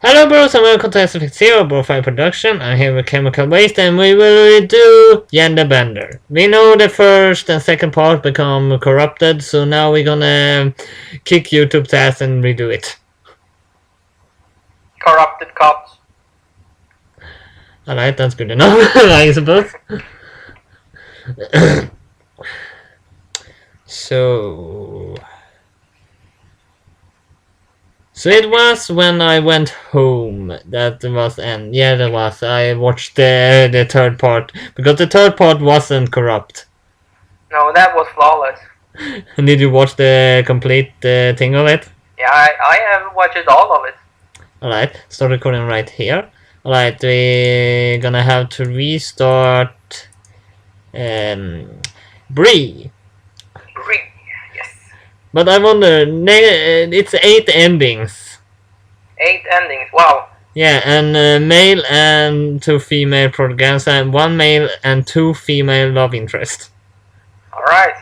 Hello bros and welcome to SFX0 BroFive production. I'm here with Chemical Waste and we will do Bender. We know the first and second part become corrupted, so now we're gonna kick YouTube's ass and redo it. Corrupted cops. Alright, that's good enough, I suppose. So it was when I went home that was, and yeah, that was. I watched the third part because the third part wasn't corrupt. No, that was flawless. Did you watch the complete thing of it? Yeah, I have watched all of it. Alright, start recording right here. Alright, we're gonna have to restart Bri. Bri, yes. But I wonder, it's 8 endings. 8 endings, wow. Yeah, and male and 2 female programs, and 1 male and 2 female love interests. Alright,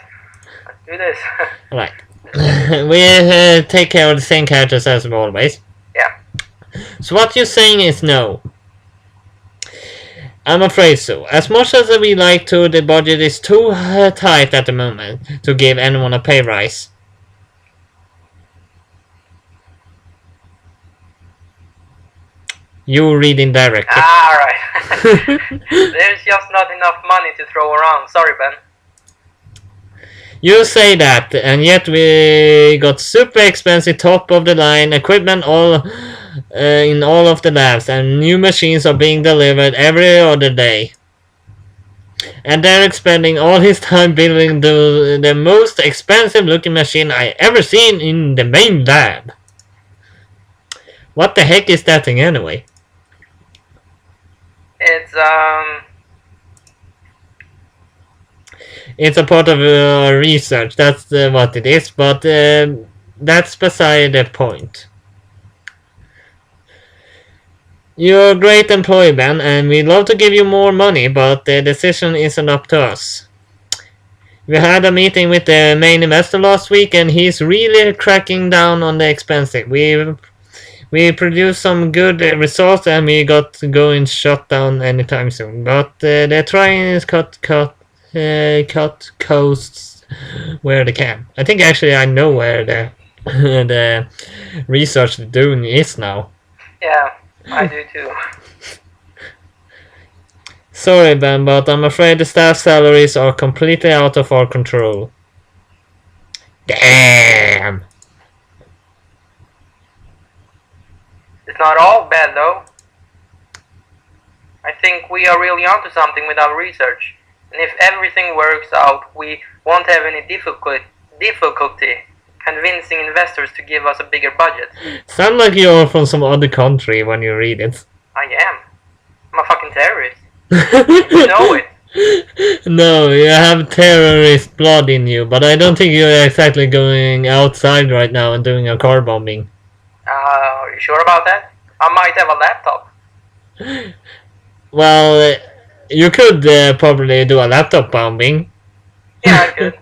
let's do this. Alright. We take care of the same characters as always. Yeah. So what you're saying is no. I'm afraid so. As much as we like to, the budget is too tight at the moment to give anyone a pay rise. You read indirectly. Alright. There's just not enough money to throw around. Sorry, Ben. You say that, and yet we got super expensive top of the line equipment in all of the labs, and new machines are being delivered every other day. And Derek spending all his time building the most expensive looking machine I ever seen in the main lab. What the heck is that thing anyway? It's a part of research, that's what it is, but that's beside the point. You're a great employee, Ben, and we'd love to give you more money, but the decision isn't up to us. We had a meeting with the main investor last week, and he's really cracking down on the expenses. We produced some good results, and we got going shut down anytime soon. But they're trying to cut costs where they can. I think actually I know where the the research they're doing is now. Yeah, I do too. Sorry, Ben, but I'm afraid the staff salaries are completely out of our control. Damn! It's not all bad though. I think we are really onto something with our research. And if everything works out, we won't have any difficulty convincing investors to give us a bigger budget. Sound like you're from some other country when you read it. I am. I'm a fucking terrorist. You know it. No, you have terrorist blood in you, but I don't think you're exactly going outside right now and doing a car bombing. Are you sure about that? I might have a laptop. Well, you could probably do a laptop bombing. Yeah, I could.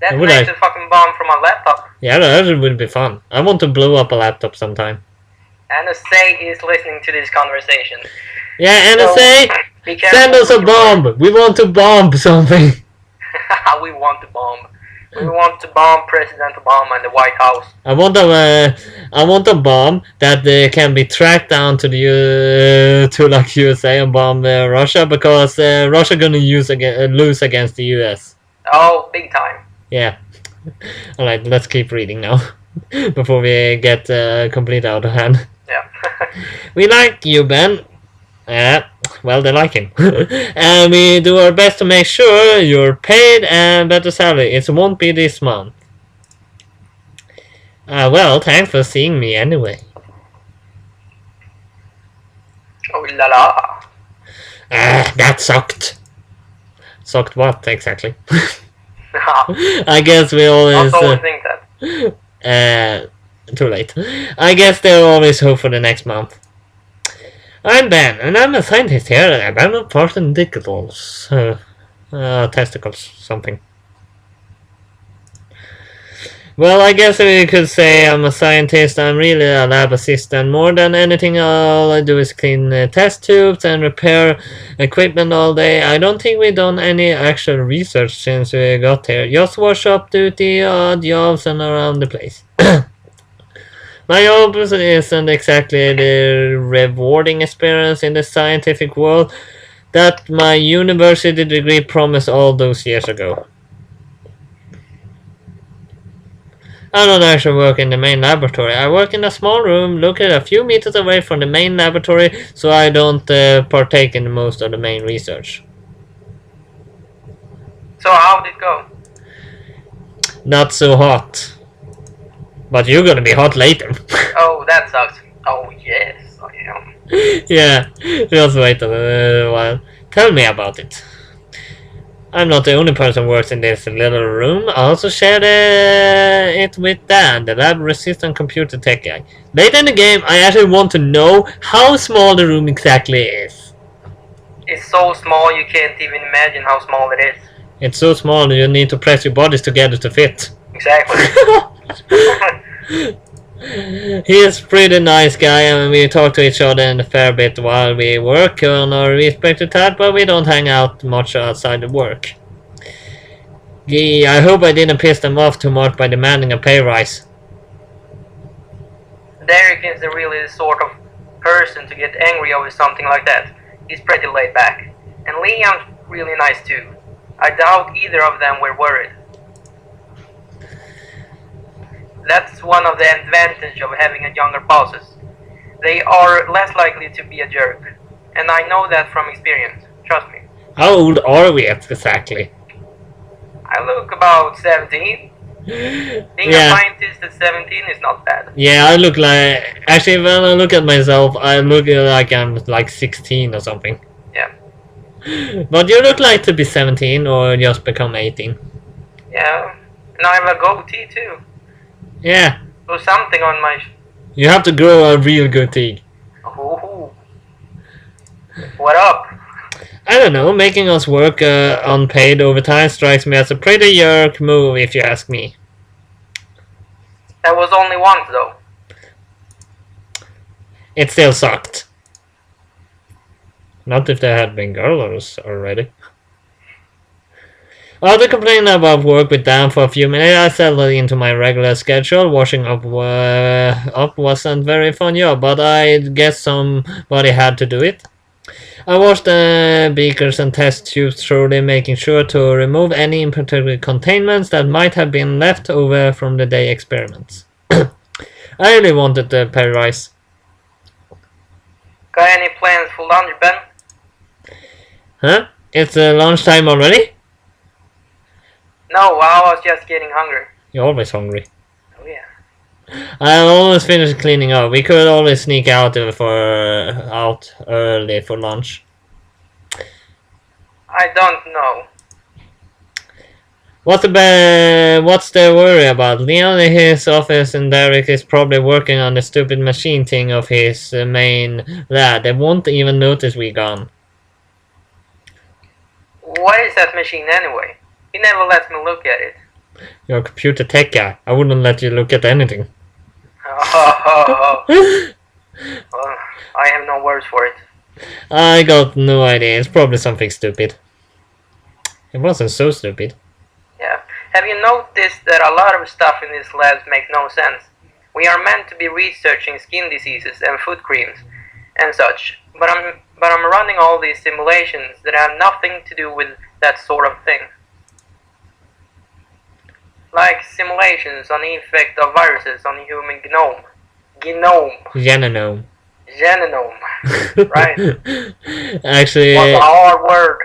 That makes a fucking bomb from a laptop. Yeah, that would be fun. I want to blow up a laptop sometime. NSA is listening to this conversation. Yeah, NSA, so, send us a bomb. We want to bomb something. We want to bomb. We want to bomb President Obama and the White House. I want a bomb that can be tracked down to the to like USA and bomb Russia, because Russia gonna lose against the US. Oh, big time. Yeah. All right, let's keep reading now before we get completely out of hand. Yeah. We like you, Ben. Well, they like him. And we do our best to make sure you're paid and better salary. It won't be this month. Well, thanks for seeing me anyway. Oh la la. That sucked. Sucked what, exactly? I guess we always... think that. Too late. I guess they'll always hope for the next month. I'm Ben, and I'm a scientist here at testicles, something. Well, I guess we could say I'm a scientist. I'm really a lab assistant. More than anything, all I do is clean test tubes and repair equipment all day. I don't think we've done any actual research since we got here. Just workshop duty, odd jobs, and around the place. My job isn't exactly the rewarding experience in the scientific world that my university degree promised all those years ago. I don't actually work in the main laboratory. I work in a small room located a few meters away from the main laboratory, so I don't partake in most of the main research. So how did it go? Not so hot. But you're gonna be hot later. Oh, that sucks. Oh yes, I am. Yeah, just wait a while. Tell me about it. I'm not the only person who works in this little room. I also shared it with Dan, the lab-resistant computer tech guy. Later in the game, I actually want to know how small the room exactly is. It's so small you can't even imagine how small it is. It's so small you need to press your bodies together to fit. Exactly. He is a pretty nice guy and we talk to each other in a fair bit while we work on our respective tasks, but we don't hang out much outside of work. Gee, I hope I didn't piss them off too much by demanding a pay rise. Derek is really the sort of person to get angry over something like that. He's pretty laid back. And Liam's really nice too. I doubt either of them were worried. That's one of the advantages of having a younger bosses. They are less likely to be a jerk. And I know that from experience. Trust me. How old are we exactly? I look about 17. Being a scientist at 17 is not bad. Yeah, I look like... Actually, when I look at myself, I look like I'm like 16 or something. Yeah. But you look like to be 17 or just become 18. Yeah. And I have a goatee too. Yeah. So something on my... You have to grow a real goatee. Ooh. What up? I don't know, making us work unpaid overtime strikes me as a pretty jerk move if you ask me. That was only once though. It still sucked. Not if there had been girls already. After complaining about work with Dan for a few minutes, I settled into my regular schedule. Washing up wasn't a very fun job, but I guess somebody had to do it. I washed the beakers and test tubes thoroughly, making sure to remove any imperfect containments that might have been left over from the day experiments. I really wanted the pay rise. Got any plans for lunch, Ben? Huh? It's lunchtime already? No, I was just getting hungry. You're always hungry. Oh yeah. I almost finished cleaning up. We could always sneak out early for lunch. I don't know. What's the worry about? Leon in his office and Derek is probably working on the stupid machine thing of his main lab. They won't even notice we gone. What is that machine anyway? He never lets me look at it. You're a computer tech guy. I wouldn't let you look at anything. Well, I have no words for it. I got no idea. It's probably something stupid. It wasn't so stupid. Yeah. Have you noticed that a lot of stuff in these labs make no sense? We are meant to be researching skin diseases and foot creams and such, but I'm running all these simulations that have nothing to do with that sort of thing. Like simulations on the effect of viruses on the human genome. Genome. Right. Actually... What's a hard word?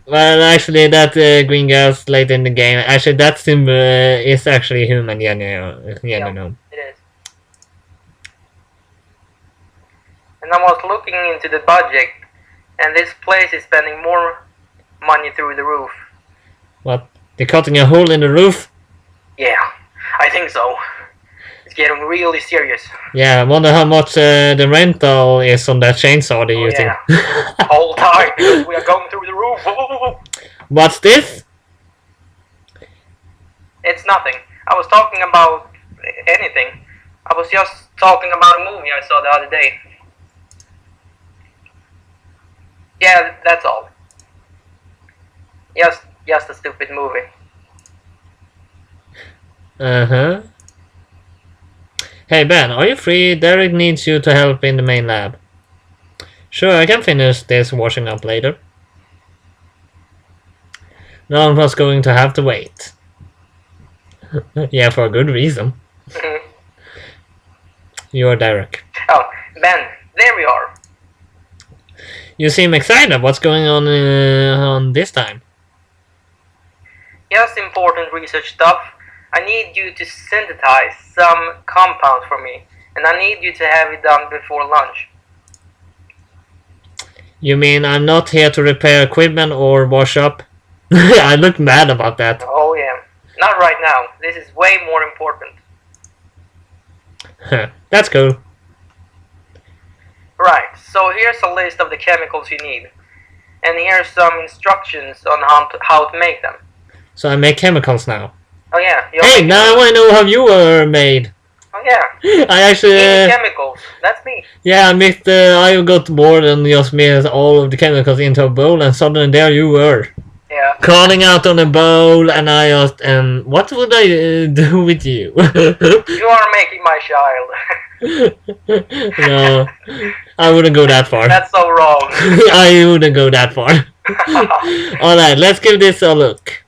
Well, actually, that green gas late in the game, actually, that symbol is actually human genome. Yeah, it is. And I was looking into the budget, and this place is spending more money through the roof. What? They're cutting a hole in the roof? Yeah, I think so. It's getting really serious. Yeah, I wonder how much the rental is on that chainsaw they're using. Yeah, whole time because we are going through the roof. What's this? It's nothing. I was talking about anything. I was just talking about a movie I saw the other day. Yeah, that's all. Just a stupid movie. Uh-huh. Hey Ben, are you free? Derek needs you to help in the main lab. Sure, I can finish this washing up later. No one was going to have to wait. Yeah, for a good reason. You're Derek. Oh, Ben, there we are. You seem excited. What's going on this time? Just important research stuff. I need you to synthesize some compounds for me, and I need you to have it done before lunch. You mean I'm not here to repair equipment or wash up? I look mad about that. Oh yeah, not right now. This is way more important. That's cool. Right, so here's a list of the chemicals you need. And here's some instructions on how to make them. So I make chemicals now. Oh yeah. Hey, now I know how you were made. Oh yeah. I actually... chemicals. That's me. Yeah, I got bored and just mixed all of the chemicals into a bowl, and suddenly there you were. Yeah. Crawling out on a bowl, and I asked, what would I do with you? You are making my child. No, I wouldn't go that far. That's so wrong. I wouldn't go that far. Alright, let's give this a look.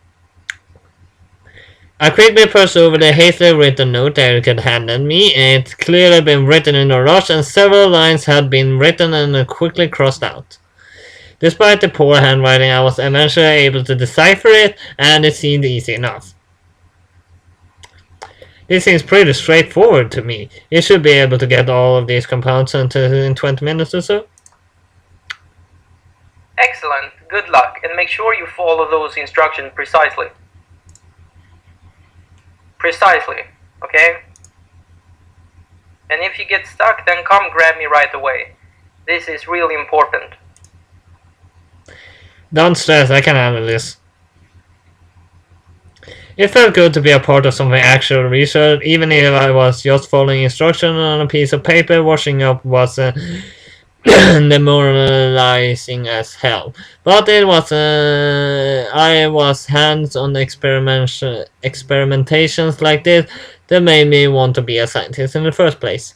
I quickly pushed over the hastily written note Eric had handed me. It's clearly been written in a rush, and several lines had been written and quickly crossed out. Despite the poor handwriting, I was eventually able to decipher it, and it seemed easy enough. This seems pretty straightforward to me. You should be able to get all of these compounds in 20 minutes or so. Excellent. Good luck, and make sure you follow those instructions precisely. Precisely, okay? And if you get stuck, then come grab me right away. This is really important. Don't stress, I can handle this. It felt good to be a part of some actual research, even if I was just following instructions on a piece of paper. Washing up was demoralizing as hell. But it was I was hands-on experimentations like this that made me want to be a scientist in the first place.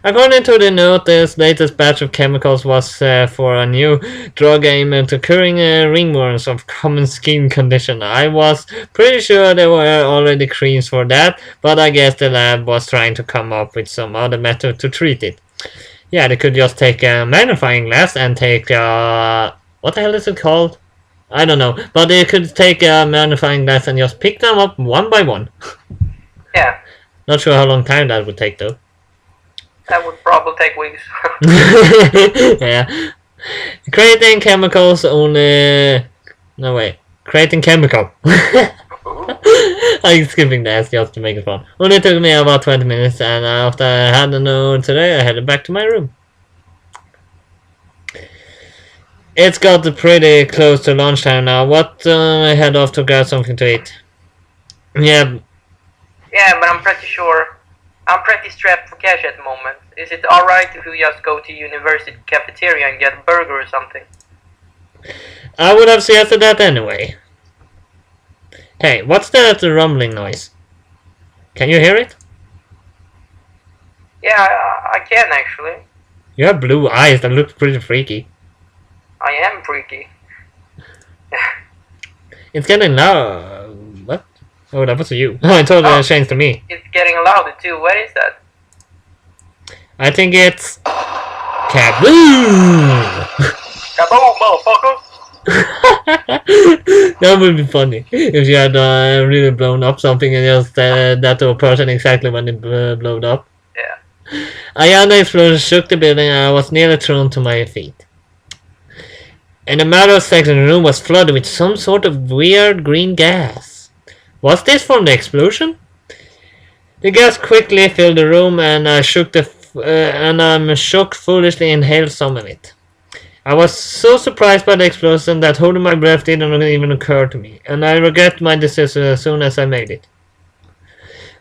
According to the note, this latest batch of chemicals was for a new drug aimed at curing ringworms of common skin condition. I was pretty sure there were already creams for that, but I guess the lab was trying to come up with some other method to treat it. Yeah, they could just take a magnifying glass and take what the hell is it called? I don't know, but they could take a magnifying glass and just pick them up one by one. Yeah. Not sure how long time that would take though. That would probably take weeks. Yeah. Creating chemicals only... No, wait. Creating chemical. I'm skipping the S just to make it fun. Only took me about 20 minutes, and after I had the note today, I headed back to my room. It's got pretty close to lunchtime now. What? I head off to grab something to eat. Yeah. Yeah, but I'm pretty strapped for cash at the moment. Is it alright if we just go to university cafeteria and get a burger or something? I would have suggested that anyway. Hey, what's that rumbling noise? Can you hear it? Yeah, I can actually. You have blue eyes that look pretty freaky. I am freaky. It's getting loud. What? Oh, that was you. I thought it changed to me. It's getting louder too. What is that? I think it's... Kaboom! Kaboom, motherfucker! That would be funny if you had really blown up something and just that to a person exactly when it blew up. Yeah. Another explosion shook the building and I was nearly thrown to my feet. In a matter of seconds, the room was flooded with some sort of weird green gas. Was this from the explosion? The gas quickly filled the room, and I shook foolishly inhaled some of it. I was so surprised by the explosion that holding my breath didn't even occur to me, and I regret my decision as soon as I made it.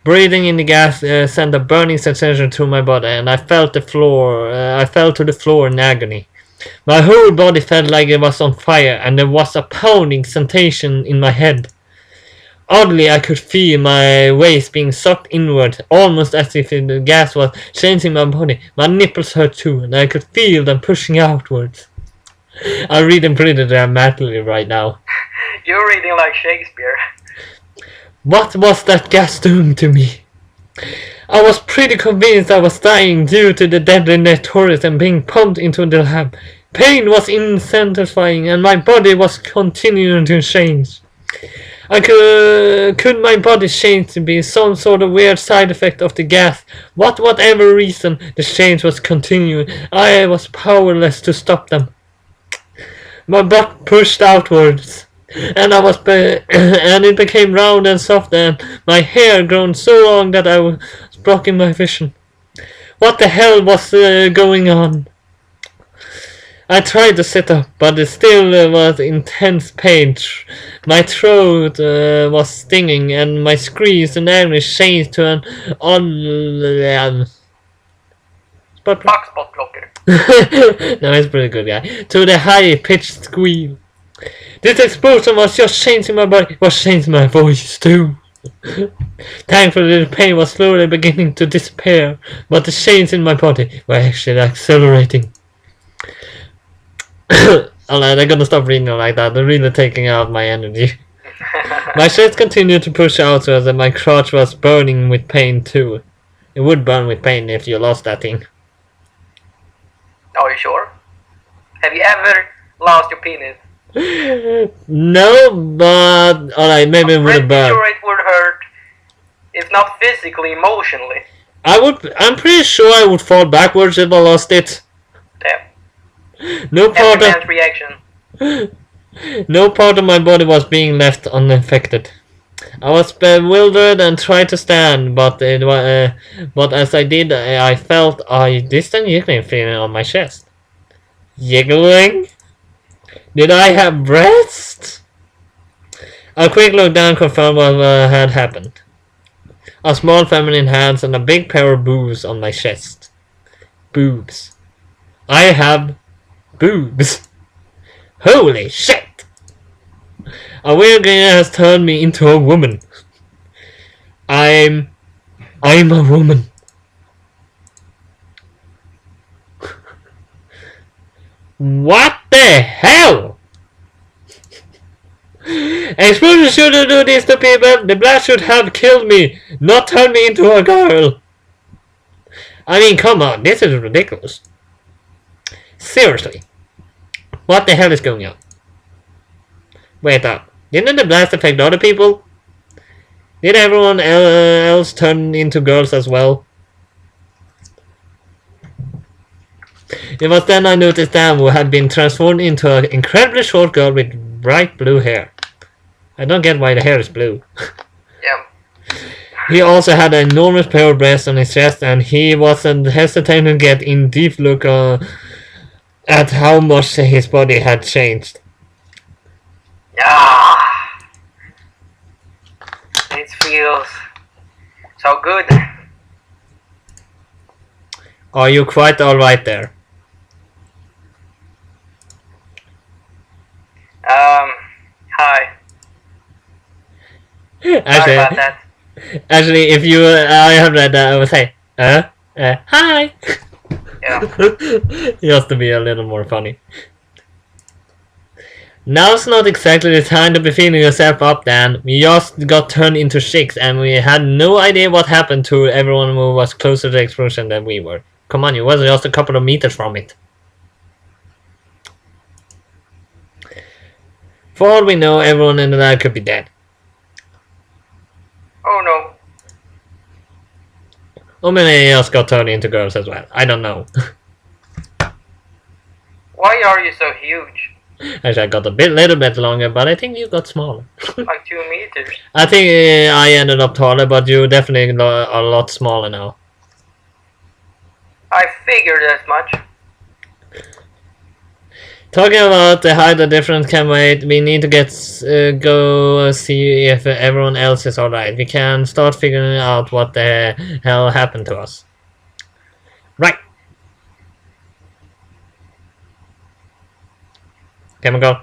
Breathing in the gas sent a burning sensation through my body, and I felt the floor. I fell to the floor in agony. My whole body felt like it was on fire, and there was a pounding sensation in my head. Oddly, I could feel my waist being sucked inward, almost as if the gas was changing my body. My nipples hurt too, and I could feel them pushing outwards. I'm reading pretty dramatically right now. You're reading like Shakespeare. What was that gas doing to me? I was pretty convinced I was dying due to the deadly notorious and being pumped into the lab. Pain was intensifying, and my body was continuing to change. Could my body change to be some sort of weird side effect of the gas? Whatever reason, the change was continuing. I was powerless to stop them. My butt pushed outwards, and and it became round and soft, and my hair grown so long that I was blocking my vision. What the hell was going on? I tried to sit up, but it still was intense pain. My throat was stinging, and my screams and anguish changed to an Foxbot blocker. No, it's pretty good, guy. To the high-pitched squeal. This explosion was just changing my body, was changing my voice too. Thankfully, the pain was slowly beginning to disappear, but the changes in my body were actually accelerating. Alright, I'm gonna stop reading like that. They're really taking out my energy. My chest continued to push outwards, and my crotch was burning with pain too. It would burn with pain if you lost that thing. Are you sure? Have you ever lost your penis? No, but alright, maybe it would burn. I'm pretty sure it would hurt, if not physically, emotionally. I'm pretty sure I would fall backwards if I lost it. Damn. No part of reaction. No part of my body was being left unaffected. I was bewildered and tried to stand, but as I did, I felt a distant yiggling feeling on my chest. Yiggling? Did I have breasts? A quick look down confirmed what had happened. A small feminine hands and a big pair of boobs on my chest. Boobs. I have boobs. Holy shit! A weird game has turned me into a woman. I'm a woman. What the hell? Explosion shouldn't do this to people. The blast should have killed me, not turned me into a girl. I mean, come on, this is ridiculous. Seriously. What the hell is going on? Wait up. Didn't the blast affect other people? Did everyone else turn into girls as well? It was then I noticed Dan, who had been transformed into an incredibly short girl with bright blue hair. I don't get why the hair is blue. Yeah. He also had an enormous pair of breasts on his chest, and he wasn't hesitating to get in deep look at how much his body had changed. Ah, it feels so good. Are you quite alright there? Hi. Actually, Sorry about that. Actually, if you, I have read that, I would say, hi. Yeah. Just to be a little more funny. Now's not exactly the time to be feeling yourself up, Dan. We just got turned into chicks, and we had no idea what happened to everyone who was closer to the explosion than we were. Come on, you was just a couple of meters from it. For all we know, everyone in the lab could be dead. Oh no. Or maybe else got turned into girls as well. I don't know. Why are you so huge? Actually, I got a little bit longer, but I think you got smaller. Like 2 meters. I think I ended up taller, but you definitely a lot smaller now. I figured as much. Talking about how the different can wait, we need to go see if everyone else is alright. We can start figuring out what the hell happened to us. Right. Can we go?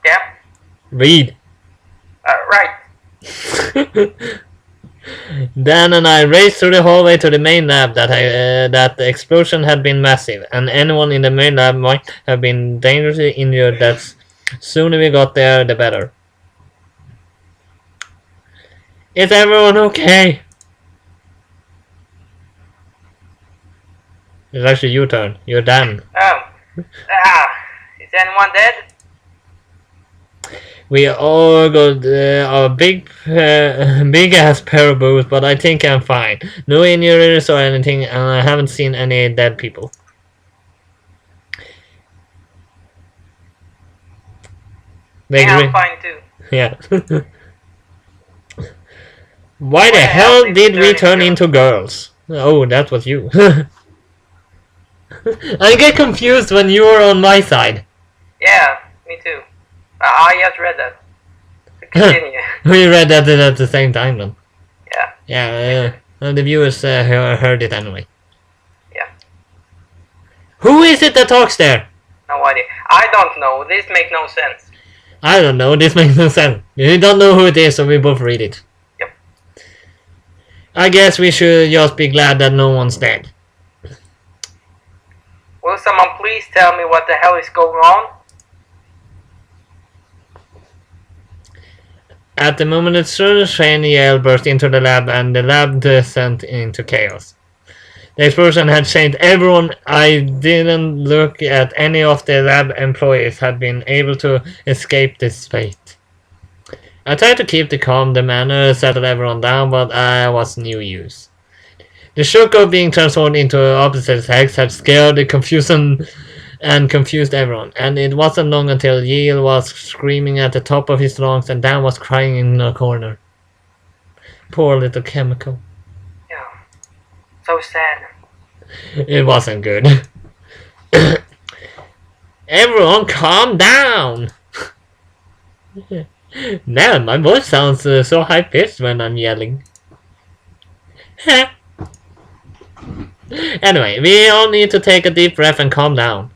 Yeah. Read. Right. Dan and I raced through the hallway to the main lab. That the explosion had been massive, and anyone in the main lab might have been dangerously injured. That sooner we got there, the better. Is everyone okay? It's actually your turn. You're Dan. Oh. Is anyone dead? We all got a big ass pair of boots, but I think I'm fine. No injuries or anything, and I haven't seen any dead people. They Yeah, agree. I'm fine too. Yeah. Why the hell did we turn into girls? Oh, that was you. I get confused when you are on my side. Yeah, me too. I just read that. Continue. We read that at the same time then. Yeah. Yeah, the viewers heard it anyway. Yeah. Who is it that talks there? No idea. I don't know. This makes no sense. I don't know, this makes no sense. We don't know who it is, so we both read it. Yep. I guess we should just be glad that no one's dead. Will someone please tell me what the hell is going on? At the moment, a strange yell burst into the lab, and the lab descended into chaos. The explosion had changed everyone. I didn't look at any of the lab employees had been able to escape this fate. I tried to keep the calm, the manner, settle everyone down, but I was no use. The shock of being transformed into opposite sex had scared the confusion and confused everyone, and it wasn't long until Yale was screaming at the top of his lungs and Dan was crying in a corner. Poor little chemical. Yeah. So sad. It wasn't good. Everyone calm down! Man, my voice sounds so high-pitched when I'm yelling. Anyway, we all need to take a deep breath and calm down.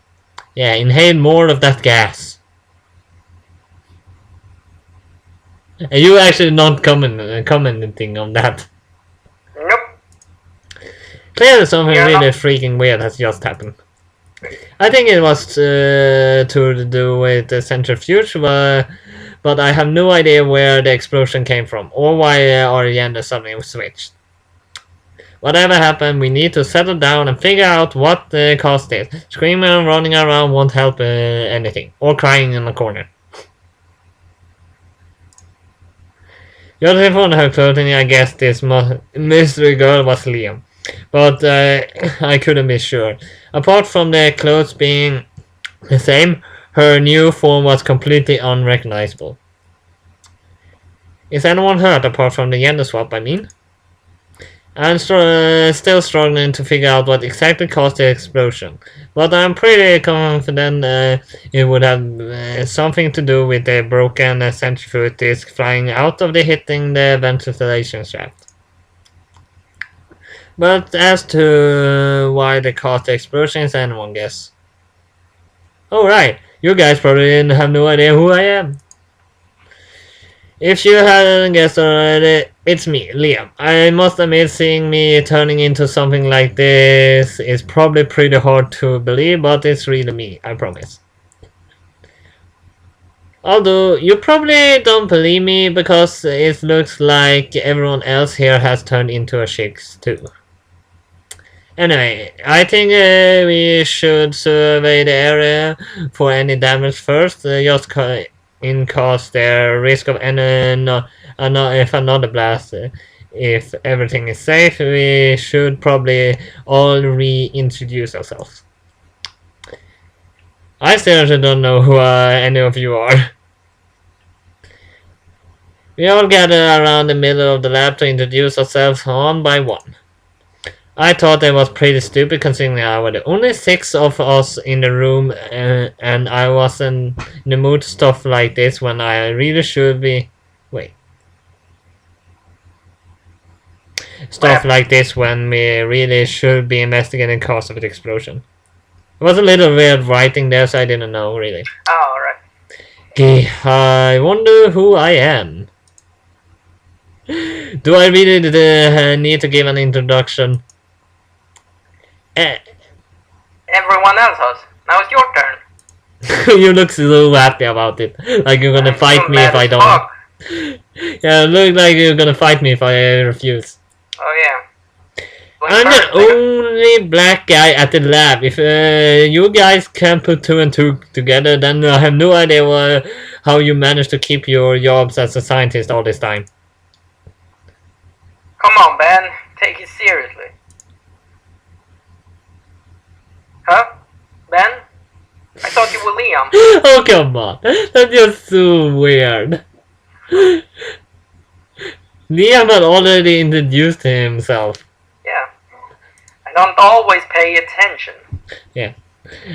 Yeah, inhale more of that gas. Are you actually not commenting on that? Nope. Clearly something Yeah, really freaking weird has just happened. I think it was to do with the centrifuge, but I have no idea where the explosion came from, or why our agenda suddenly switched. Whatever happened, we need to settle down and figure out what caused it. Screaming and running around won't help anything, or crying in a corner. Judging from her clothing, I guess this mystery girl was Liam, but I couldn't be sure. Apart from the clothes being the same, her new form was completely unrecognizable. Is anyone hurt apart from the gender swap, I mean? I'm still struggling to figure out what exactly caused the explosion, but I'm pretty confident it would have something to do with the broken centrifuge disc flying out of the hitting the ventilation shaft. But as to why they caused the explosion, is anyone guess? Oh right, you guys probably have no idea who I am. If you hadn't guessed already, it's me, Liam. I must admit, seeing me turning into something like this is probably pretty hard to believe, but it's really me, I promise. Although, you probably don't believe me because it looks like everyone else here has turned into a chicks too. Anyway, I think we should survey the area for any damage first, just in case there risk of if another blast. If everything is safe, we should probably all reintroduce ourselves. I seriously don't know who any of you are. We all gather around the middle of the lab to introduce ourselves one by one. I thought that was pretty stupid considering I was the only 6 of us in the room and I wasn't in the mood to stuff like this when I really should be. Wait. Stuff like this when we really should be investigating the cause of the explosion. It was a little weird writing there, so I didn't know really. Oh, alright. Okay, I wonder who I am. Do I really need to give an introduction? Everyone else has. Now it's your turn. You look so happy about it. Like you're gonna fight me if I don't. Fuck. Yeah, look like you're gonna fight me if I refuse. Oh yeah. I'm the only black guy at the lab. If you guys can put 2 and 2 together, then I have no idea how you managed to keep your jobs as a scientist all this time. Come on, Ben. Take it seriously. Huh? Ben? I thought you were Liam. Oh, come on. That's just so weird. Liam had already introduced himself. Yeah. I don't always pay attention. Yeah.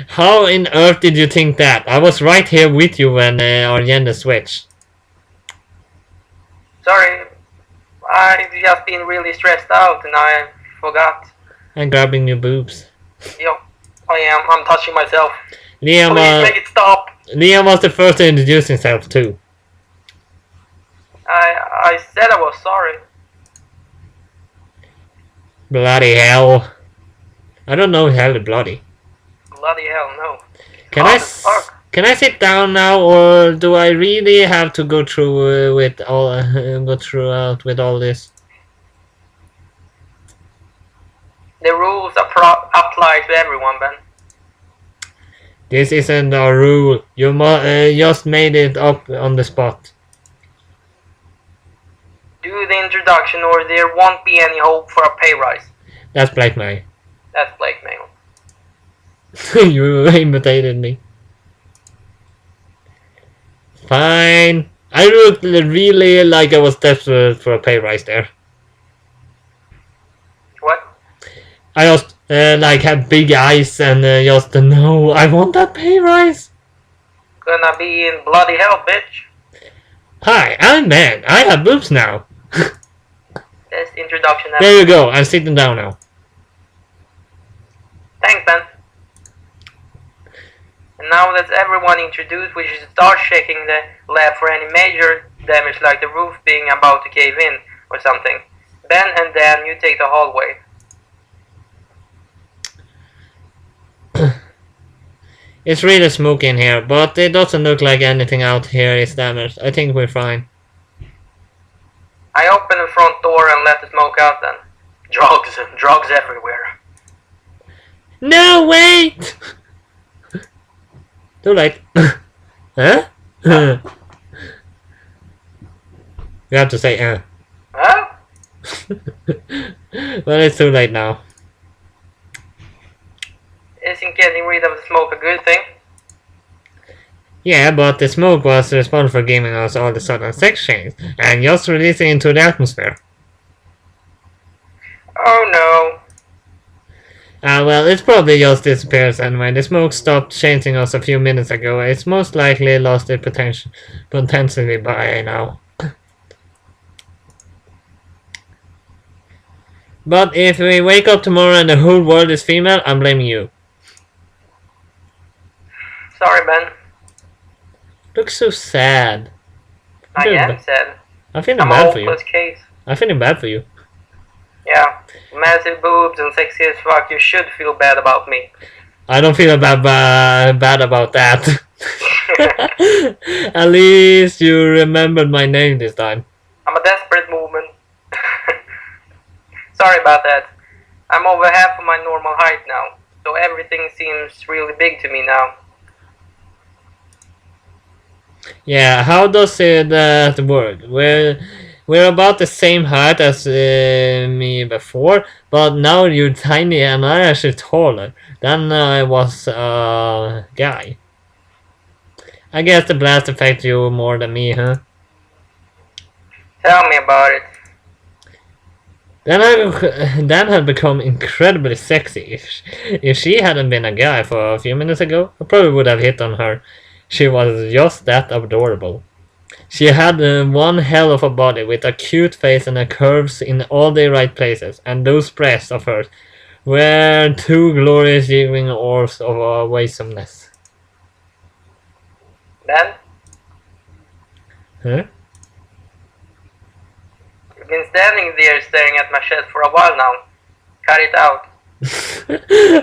How in earth did you think that? I was right here with you when our gender switched. Sorry. I've just been really stressed out and I forgot. And grabbing your boobs. Yo, I'm touching myself. Liam, Please make it stop. Liam was the first to introduce himself too. I said I was sorry. Bloody hell. I don't know hell bloody. Bloody hell, no. Can I sit down now, or do I really have to go through with all with all this? The rules apply to everyone, Ben. This isn't a rule. You just made it up on the spot. Do the introduction or there won't be any hope for a pay rise. That's blackmail. That's blackmail. You imitated me. Fine. I looked really like I was desperate for a pay rise there. What? I just like had big eyes and just no, I want that pay rise. Gonna be in bloody hell, bitch. Hi, I'm Ben. I have boobs now. Best introduction ever. There you go. I'm sitting down now. Thanks, Ben. And now that's everyone introduced, we should start checking the lab for any major damage like the roof being about to cave in or something. Ben and Dan, you take the hallway. It's really smoky in here, but it doesn't look like anything out here is damaged. I think we're fine. I open the front door and let the smoke out then. Drugs everywhere. No, wait! Too late. Huh? You have to say, Huh? Well, it's too late now. Isn't getting rid of the smoke a good thing? Yeah, but the smoke was responsible for giving us all the sudden sex change and just releasing into the atmosphere. Oh no. Well, it probably just disappears anyway. The smoke stopped changing us a few minutes ago. It's most likely lost its potentially by now. But if we wake up tomorrow and the whole world is female, I'm blaming you. Sorry, Ben. Looks so sad. I am sad. I'm feeling I'm bad a for you. hopeless case. I'm feeling bad for you. Yeah. Massive boobs and sexy as fuck. You should feel bad about me. I don't feel bad about that. At least you remembered my name this time. I'm a desperate movement. Sorry about that. I'm over half of my normal height now, so everything seems really big to me now. Yeah, how does that work? We're about the same height as me before, but now you're tiny and I'm actually taller than I was a guy. I guess the blast affects you more than me, huh? Tell me about it. Dan had become incredibly sexy. If she hadn't been a guy for a few minutes ago, I probably would have hit on her. She was just that adorable. She had one hell of a body with a cute face and curves in all the right places, and those breasts of hers were two glorious jiggling orbs of awesomeness. Ben, Huh? you've been standing there staring at my chest for a while now. Cut it out.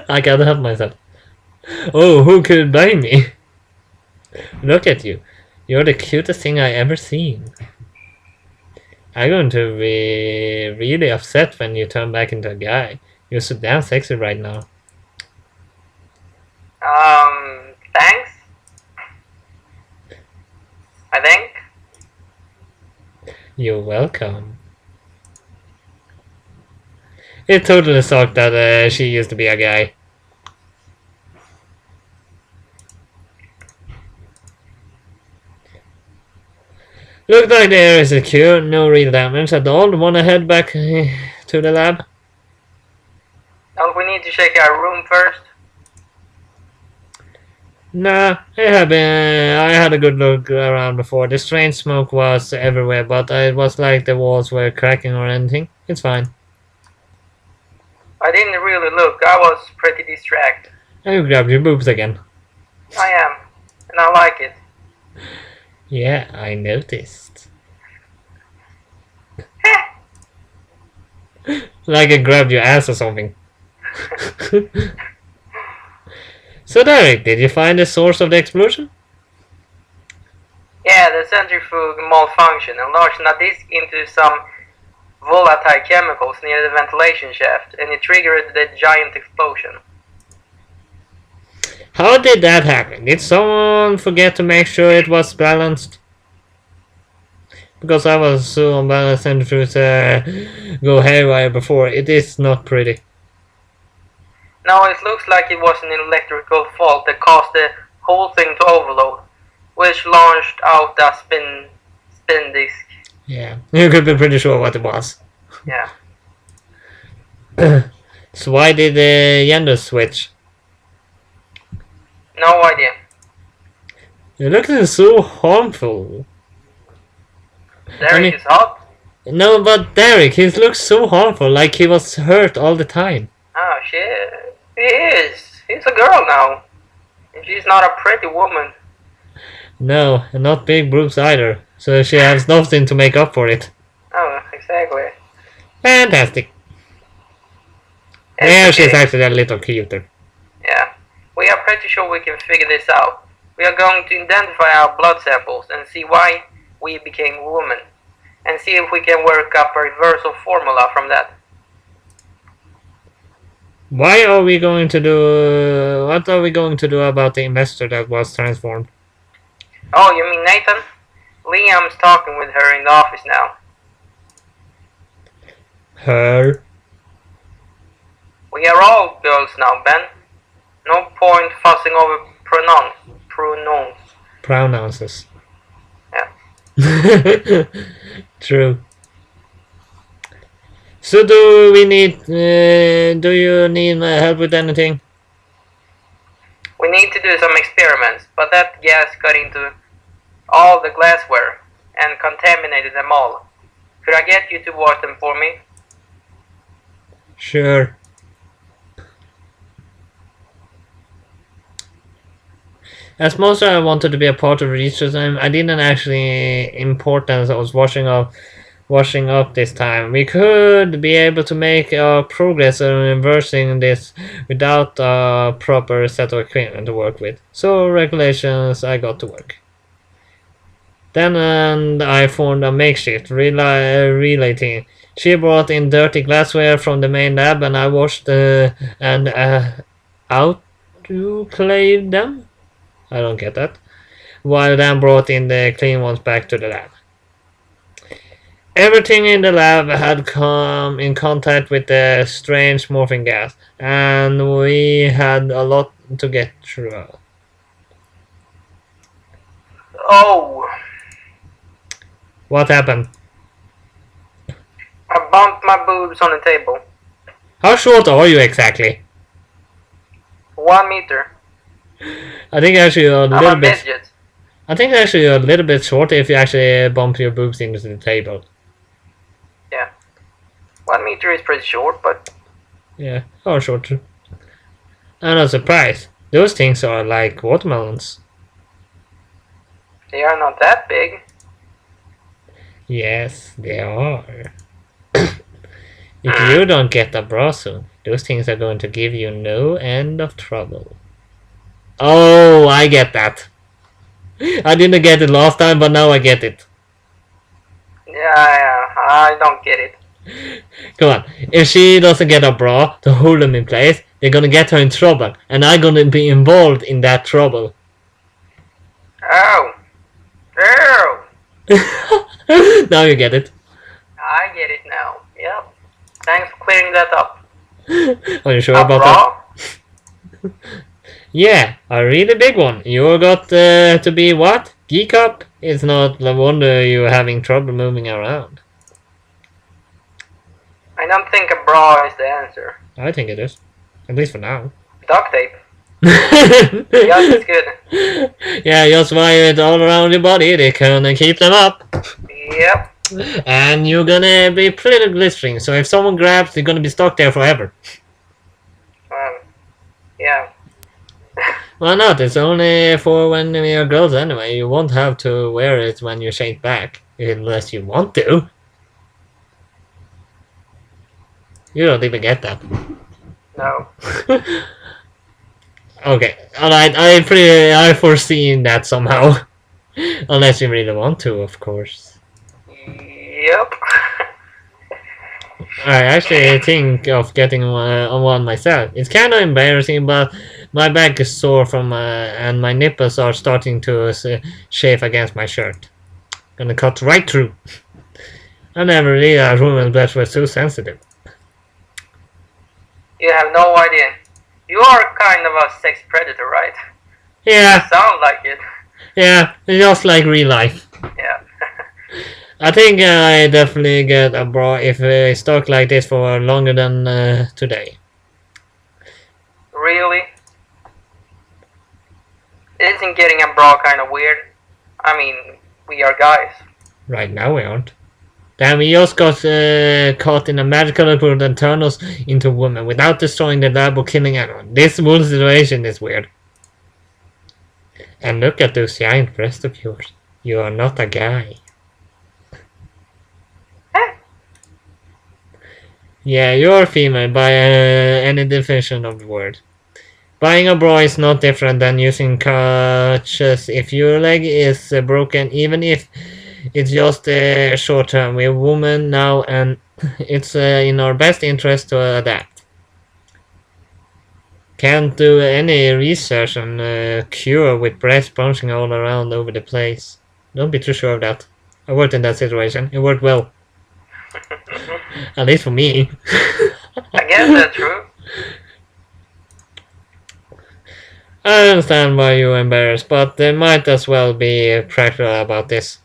I can't help myself. Oh, who could blame me? Look at you. You're the cutest thing I ever seen. I'm going to be really upset when you turn back into a guy. You're so damn sexy right now. Thanks? I think? You're welcome. It totally sucked that she used to be a guy. Looked like the area is secure, no real damage at all. Wanna head back to the lab? Don't we need to check our room first? Nah, I had a good look around before. The strange smoke was everywhere, but it was like the walls were cracking or anything. It's fine. I didn't really look. I was pretty distracted. You grabbed your boobs again. I am. And I like it. Yeah, I noticed. Like I grabbed your ass or something. So Derek, did you find the source of the explosion? Yeah, the centrifuge malfunctioned and launched a disk into some volatile chemicals near the ventilation shaft, and it triggered the giant explosion. How did that happen? Did someone forget to make sure it was balanced? Because I was so unbalanced and through go haywire before. It is not pretty. No, it looks like it was an electrical fault that caused the whole thing to overload, which launched out a spin disk. Yeah, you could be pretty sure what it was. Yeah. So why did the gender switch? No idea. It looks so harmful. Derek is hot? No, but Derek, he looks so harmful, like he was hurt all the time. Oh shit. He is. He's a girl now. And she's not a pretty woman. No, and not big boobs either, so she has nothing to make up for it. Oh, exactly. Fantastic. Yeah, she's actually a little cuter. Yeah. We are pretty sure we can figure this out. We are going to identify our blood samples and see why we became women. And see if we can work up a reversal formula from that. What are we going to do about the investor that was transformed? Oh, you mean Nathan? Liam's talking with her in the office now. Her? We are all girls now, Ben. No point fussing over pronouns. Pronouns. Yeah. True. So do you need my help with anything? We need to do some experiments, but that gas got into all the glassware and contaminated them all. Could I get you to wash them for me? Sure. As most I wanted to be a part of the research time, I didn't actually importance I was washing up this time. We could be able to make progress on reversing this without a proper set of equipment to work with. So regulations, I got to work. Then and I formed a makeshift relay team. She brought in dirty glassware from the main lab and I washed and autoclaved them? I don't get that. While Dan brought in the clean ones back to the lab. Everything in the lab had come in contact with the strange morphing gas, and we had a lot to get through. Oh, What happened? I bumped my boobs on the table. How short are you exactly? 1 meter. I think actually you're a I'm little a bit. midget. I think actually you're a little bit short if you actually bump your boobs into the table. Yeah. 1 meter is pretty short, but Yeah, or short. I'm not surprised. Those things are like watermelons. they are not that big. Yes, they are. If you don't get a bra soon, those things are going to give you no end of trouble. Oh, I get that. I didn't get it last time, but now I get it. Yeah, I don't get it. Come on. If she doesn't get a bra to hold them in place, they're gonna get her in trouble, and I'm gonna be involved in that trouble. Oh. Oh. Now you get it. I get it now. Yep. Thanks for clearing that up. Are you sure A about bra? that? Yeah, a really big one. You got to be what? Geek up? It's not no wonder you're having trouble moving around. I don't think a bra is the answer. I think it is. At least for now. Duct tape. Yes, it's good. Yeah, just wire it all around your body. They can keep them up. Yep. And you're gonna be pretty glistering. So if someone grabs, they're gonna be stuck there forever. Yeah. Why not? It's only for when you're girls anyway. You won't have to wear it when you shake back. Unless you want to. You don't even get that. No. Okay, alright, I foreseen that somehow. Unless you really want to, of course. Yep. I actually think of getting one myself. It's kind of embarrassing, but my back is sore from and my nipples are starting to shave against my shirt. Gonna cut right through. I never realized women's breasts were so sensitive. You have no idea. You are kind of a sex predator, right? Yeah, You sound like it. yeah, just like real life. Yeah. I think I definitely get a bra if I stuck like this for longer than today. Really? Isn't getting a bra kind of weird? I mean, we are guys. Right now we aren't. Damn, we just got caught in a magical report that turned us into women without destroying the lab or killing anyone. This whole situation is weird. And look at those giant breasts of yours. You are not a guy. Yeah, you're female by any definition of the word. Buying a bra is not different than using crutches if your leg is broken, even if it's just short term. We're women now, and it's in our best interest to adapt. Can't do any research on cure with breast bouncing all around over the place. Don't be too sure of that. I worked in that situation. It worked well. At least for me. I guess that's true. I understand why you're embarrassed, but there might as well be practical about this.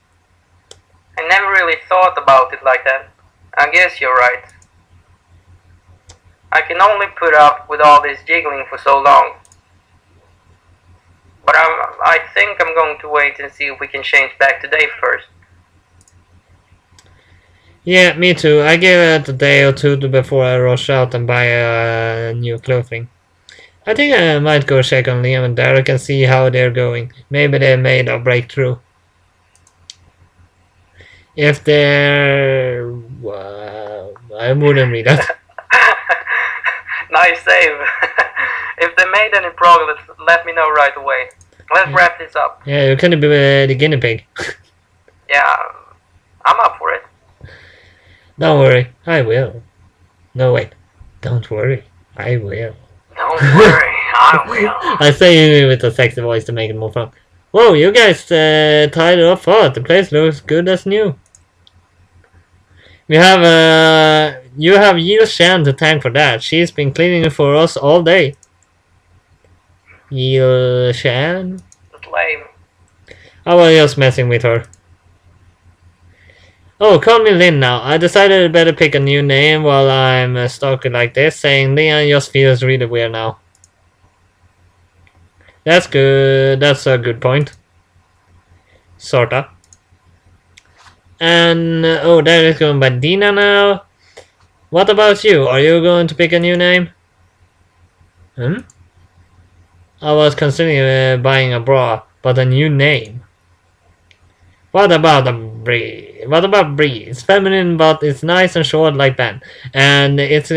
I never really thought about it like that. I guess you're right. I can only put up with all this jiggling for so long. But I think I'm going to wait and see if we can change back today first. Yeah, me too. I give it a day or two before I rush out and buy new clothing. I think I might go check on Liam and Derek and see how they're going. Maybe they made a breakthrough. If they're... I wouldn't read that. Nice save. If they made any progress, let me know right away. Let's wrap this up. Yeah, you can be the guinea pig. Yeah, I'm up for it. Don't worry, I will. No, wait. Don't worry, I will. Don't worry, I will. I say it with a sexy voice to make it more fun. Whoa, you guys tied it up fast. The place looks good as new. We have you have Yield Shan to thank for that. She's been cleaning for us all day. Yield Shan? That's lame. I was just messing with her. Oh, call me Lynn now. I decided I better pick a new name while I'm stuck like this. Saying Leon just feels really weird now. That's good. That's a good point. Sorta. And oh, that is going by Dina now. What about you? Are you going to pick a new name? I was considering buying a bra, but a new name. What about a Bri? What about Bri? It's feminine, but it's nice and short like Ben. And it's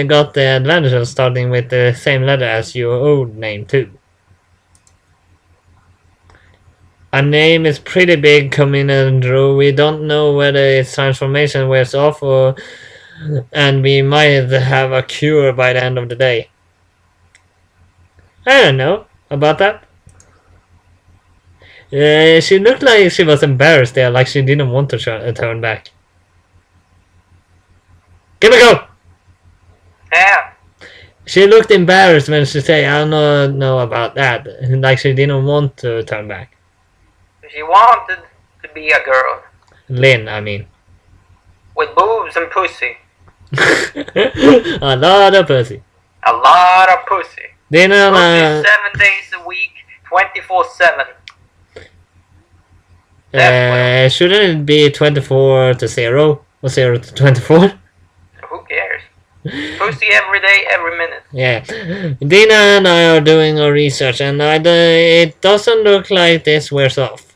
got the advantage of starting with the same letter as your old name too. A name is pretty big coming in, Drew. We don't know whether its transformation wears off and we might have a cure by the end of the day. I don't know about that. She looked like she was embarrassed there, like she didn't want to turn back. Give it a go! Yeah. She looked embarrassed when she said, I don't know about that, like she didn't want to turn back. She wanted to be a girl. Lynn, I mean. With boobs and pussy. A lot of pussy. A lot of pussy. Pussy 7 days a week, 24/7. Shouldn't it be 24 to 0 or 0 to 24? Who cares? Pussy every day, every minute. Yeah. Dina and I are doing our research and it doesn't look like this wears off.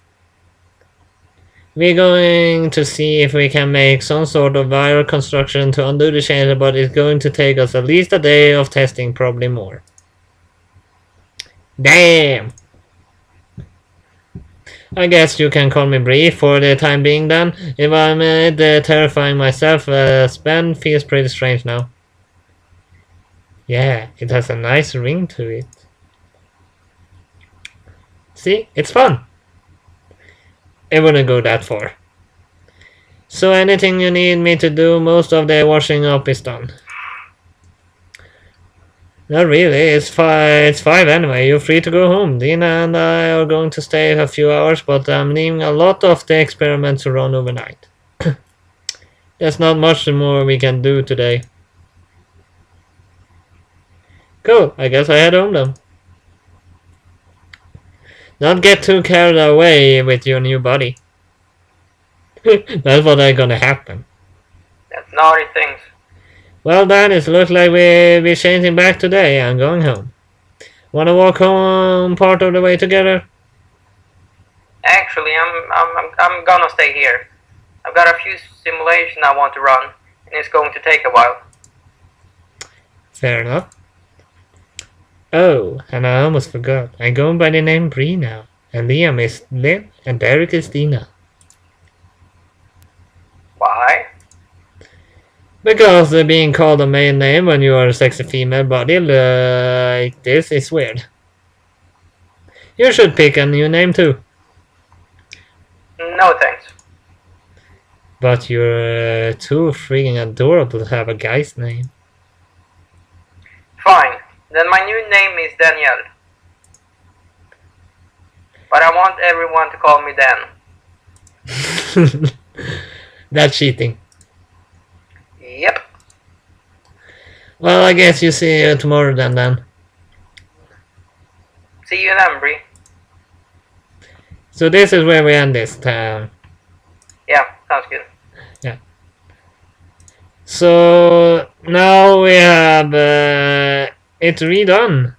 We're going to see if we can make some sort of viral construction to undo the change, but it's going to take us at least a day of testing, probably more. Damn! I guess you can call me Bri for the time being then. If I'm terrifying myself, Ben feels pretty strange now. Yeah, it has a nice ring to it. See, it's fun. It wouldn't go that far. So anything you need me to do, most of the washing up is done. Not really, it's 5 anyway, you're free to go home. Dina and I are going to stay a few hours, but I'm leaving a lot of the experiments to run overnight. There's not much more we can do today. Cool, I guess I head home then. Don't get too carried away with your new body. That's what is gonna happen. That's naughty things. Well then, it looks like we'll be changing back today. I'm going home. Wanna walk home part of the way together? Actually, I'm gonna stay here. I've got a few simulations I want to run, and it's going to take a while. Fair enough. Oh, and I almost forgot. I'm going by the name Bri now. And Liam is Lynn, and Derek is Dina. Why? Because being called a male name when you are a sexy female body like this is weird. You should pick a new name too. No thanks. But you're too freaking adorable to have a guy's name. Fine. Then my new name is Danielle. But I want everyone to call me Dan. That's cheating. Yep. Well, I guess you see you tomorrow then. See you then, Bri. So this is where we end this time. Yeah, sounds good. Yeah. So now we have it redone.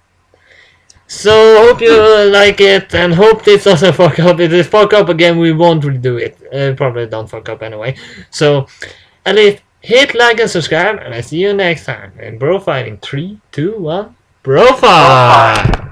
So hope you like it and hope this doesn't fuck up. If it fuck up again, we won't redo it. Probably don't fuck up anyway. So at least hit like and subscribe, and I see you next time. And BroFive in 3, 2, 1. BroFive!